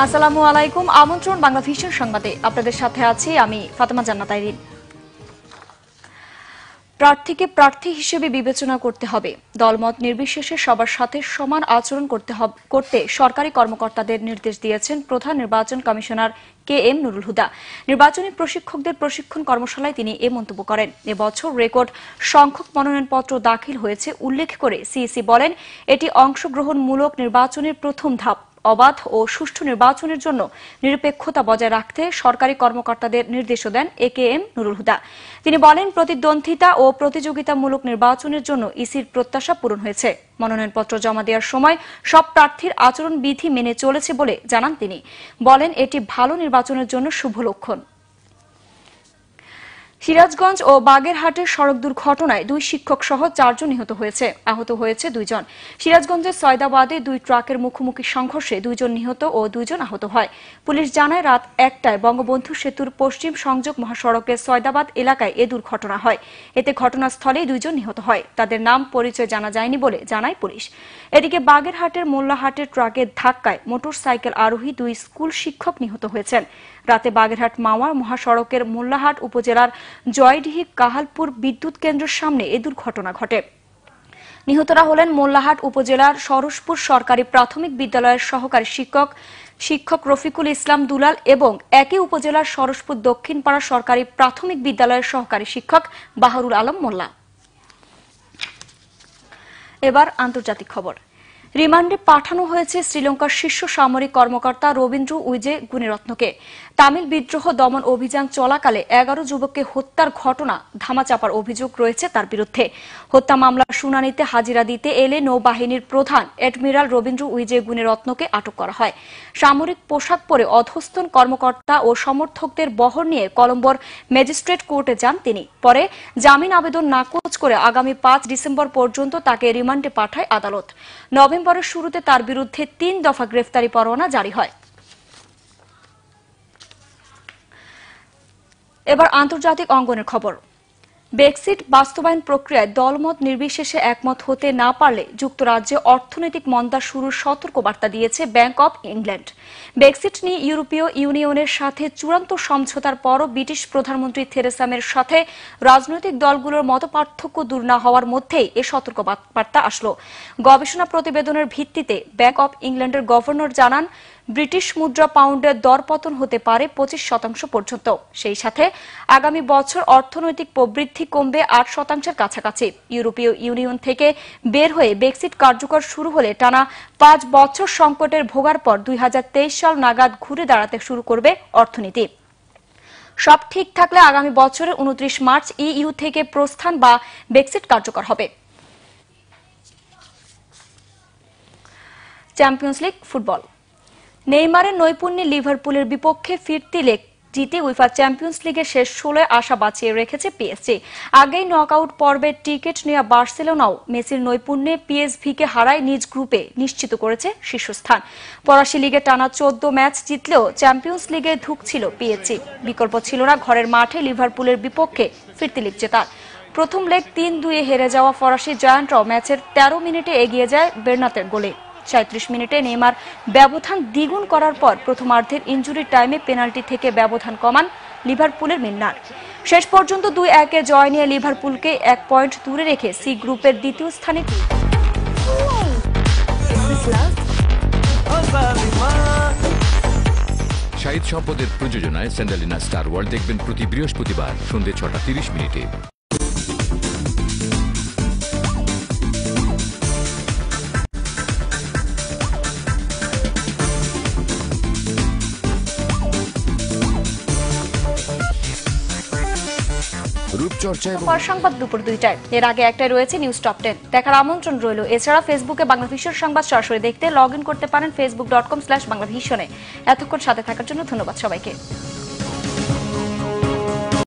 আসসালামু আলাইকুম। আমন্ত্রণ বাংলা ভিশন সংবাদে, আপনাদের সাথে আছি আমি ফাতেমা জান্নাত আইরিন। প্রার্থীকে প্রার্থী হিসেবে বিবেচনা করতে হবে, দলমত নির্বিশেষে সবার সাথে সমান আচরণ করতে সরকারি কর্মকর্তাদের নির্দেশ দিয়েছেন প্রধান নির্বাচন কমিশনার KM নুরুল হুদা। নির্বাচনী প্রশিক্ষকদের প্রশিক্ষণ কর্মশালায় তিনি এ মন্তব্য করেন। এবছর রেকর্ড সংখ্যক মনোনয়নপত্র দাখিল হয়েছে উল্লেখ করে সিইসি বলেন, এটি অংশগ্রহণমূলক নির্বাচনের প্রথম ধাপ। অবাধ ও সুষ্ঠু নির্বাচনের জন্য নিরপেক্ষতা বজায় রাখতে সরকারি কর্মকর্তাদের নির্দেশও দেন KM নুরুল হুদা। তিনি বলেন, প্রতিদ্বন্দ্বিতা ও প্রতিযোগিতামূলক নির্বাচনের জন্য ইসির প্রত্যাশা পূরণ হয়েছে। মনোনয়নপত্র জমা দেওয়ার সময় সব প্রার্থীর আচরণবিধি মেনে চলেছে বলে জানান তিনি। বলেন, এটি ভালো নির্বাচনের জন্য শুভ লক্ষণ। সিরাজগঞ্জ ও বাগেরহাটের সড়ক দুর্ঘটনায় 2 শিক্ষক সহ 4 জন নিহত হয়েছে, আহত হয়েছে 2 জন। সিরাজগঞ্জের সয়দাবাদে 2 ট্রাকের মুখোমুখি সংঘর্ষে 2 জন নিহত ও 2 জন আহত হয়। পুলিশ জানায়, রাত 1টায় বঙ্গবন্ধু সেতুর পশ্চিম সংযোগ মহাসড়কের সয়দাবাদ এলাকায় এ দুর্ঘটনা হয়। এতে ঘটনাস্থলেই 2 জন নিহত হয়। তাদের নাম পরিচয় জানা যায়নি বলে জানায় পুলিশ। এদিকে বাগেরহাটের মোল্লাহাটের ট্রাকের ধাক্কায় মোটরসাইকেল আরোহী 2 স্কুল শিক্ষক নিহত হয়েছেন। রাতে বাগেরহাট মাওয়া মহাসড়কের মোল্লাহাট উপজেলার জয়ডিহি কাহালপুর বিদ্যুৎ কেন্দ্রের সামনে এ দুর্ঘটনা ঘটে। নিহতরা হলেন মোল্লাহাট উপজেলার সরসপুর সরকারি প্রাথমিক বিদ্যালয়ের সহকারী শিক্ষক রফিকুল ইসলাম দুলাল এবং একই উপজেলার সরসপুর দক্ষিণপাড়া সরকারি প্রাথমিক বিদ্যালয়ের সহকারী শিক্ষক বাহারুল আলম মোল্লা। এবার আন্তর্জাতিক খবর। রিমান্ডে পাঠানো হয়েছে শ্রীলঙ্কার শীর্ষ সামরিক কর্মকর্তা রবীন্দ্র উইজে গুণেরত্নকে। তামিল বিদ্রোহ দমন অভিযান চলাকালে 11 যুবককে হত্যার ঘটনা ধামাচাপার অভিযোগ রয়েছে তার বিরুদ্ধে। হত্যা মামলার শুনানিতে হাজিরা দিতে এলে নৌবাহিনীর প্রধান অ্যাডমিরাল রবীন্দ্র উইজে গুণেরত্নকে আটক করা হয়। সামরিক পোশাক পরে অধস্তন কর্মকর্তা ও সমর্থকদের বহর নিয়ে কলম্বোর ম্যাজিস্ট্রেট কোর্টে যান তিনি। পরে জামিন আবেদন নাকচ করে আগামী 5 ডিসেম্বর পর্যন্ত তাকে রিমান্ডে পাঠায় আদালত। নভেম্বরের শুরুতে তার বিরুদ্ধে 3 দফা গ্রেফতারি পরোয়ানা জারি হয়। এবার আন্তর্জাতিক অঙ্গনের খবর। ব্রেক্সিট বাস্তবায়ন প্রক্রিয়ায় দলমত নির্বিশেষে একমত হতে না পারলে যুক্তরাজ্যে অর্থনৈতিক মন্দা শুরুর সতর্কবার্তা দিয়েছে ব্যাংক অব ইংল্যান্ড। ব্রেক্সিট নিয়ে ইউরোপীয় ইউনিয়নের সাথে চূড়ান্ত সমঝোতার পরও ব্রিটিশ প্রধানমন্ত্রী থেরেসা মের সাথে রাজনৈতিক দলগুলোর মতপার্থক্য দূর না হওয়ার মধ্যেই এ সতর্কবার্তা আসলো। গবেষণা প্রতিবেদনের ভিত্তিতে ব্যাংক অব ইংল্যান্ডের গভর্নর জানান, ব্রিটিশ মুদ্রা পাউন্ডের দরপতন হতে পারে 25% পর্যন্ত। সেই সাথে আগামী বছর অর্থনৈতিক প্রবৃদ্ধি কমবে 8%-এর কাছাকাছি। ইউরোপীয় ইউনিয়ন থেকে বের হয়ে ব্রেক্সিট কার্যকর শুরু হলে টানা 5 বছর সংকটের ভোগার পর 2023 সাল নাগাদ ঘুরে দাঁড়াতে শুরু করবে অর্থনীতি। সব ঠিক থাকলে আগামী বছরের 29 মার্চ EU থেকে প্রস্থান বা ব্রেক্সিট কার্যকর হবে। Champions league football. নেইমারের নৈপুণ্যে লিভারপুলের বিপক্ষে ফিরতি লেগ জিতে উইফা চ্যাম্পিয়ন্স লিগের শেষ 16 আশা বাঁচিয়ে রেখেছে পিএসজি। আগেই নকআউট পর্বের টিকিট নেওয়া বার্সেলোনাও মেসির নৈপুণ্যে পিএসভিকে হারায় নিজ গ্রুপে নিশ্চিত করেছে শীর্ষস্থান। ফরাসি লিগে টানা 14 ম্যাচ জিতলেও চ্যাম্পিয়ন্স লিগে ধুঁকছিল পিএসজি। বিকল্প ছিল না ঘরের মাঠে লিভারপুলের বিপক্ষে ফিরতি লেগ জেতার। প্রথম লেগ 3-2-এ হেরে যাওয়া ফরাসি জায়ান্টরাও ম্যাচের 13 মিনিটে এগিয়ে যায় বেরনাতের গোলে। 37 মিনিটে নেইমার ব্যবধান দ্বিগুণ করার পর প্রথমার্ধের ইনজুরি টাইমে পেনাল্টি থেকে ব্যবধান কমান লিভারপুলের মিলনার। শেষ পর্যন্ত 2-1-এর জয় নিয়ে লিভারপুলকে 1 পয়েন্ট দূরে রেখে সি গ্রুপের দ্বিতীয় স্থানে। শাহিদ সম্পদের প্রযোজনায় স্যান্ডালিনা স্টার ওয়ার্ল্ড দেখবেন প্রতি বৃহস্পতিবার সন্ধ্যে 6:30। সংবাদ দুপুর 2টায়। এর আগে একটাই রয়েছে নিউজ টপ 10 দেখার আমন্ত্রণ রইল। এছাড়া ফেসবুকে বাংলা ভিশন সংবাদ সরাসরি দেখতে লগ ইন করতে পারেন facebook.com/বাংলাভিশনে। এতক্ষণ সাথে থাকার জন্য ধন্যবাদ সবাইকে।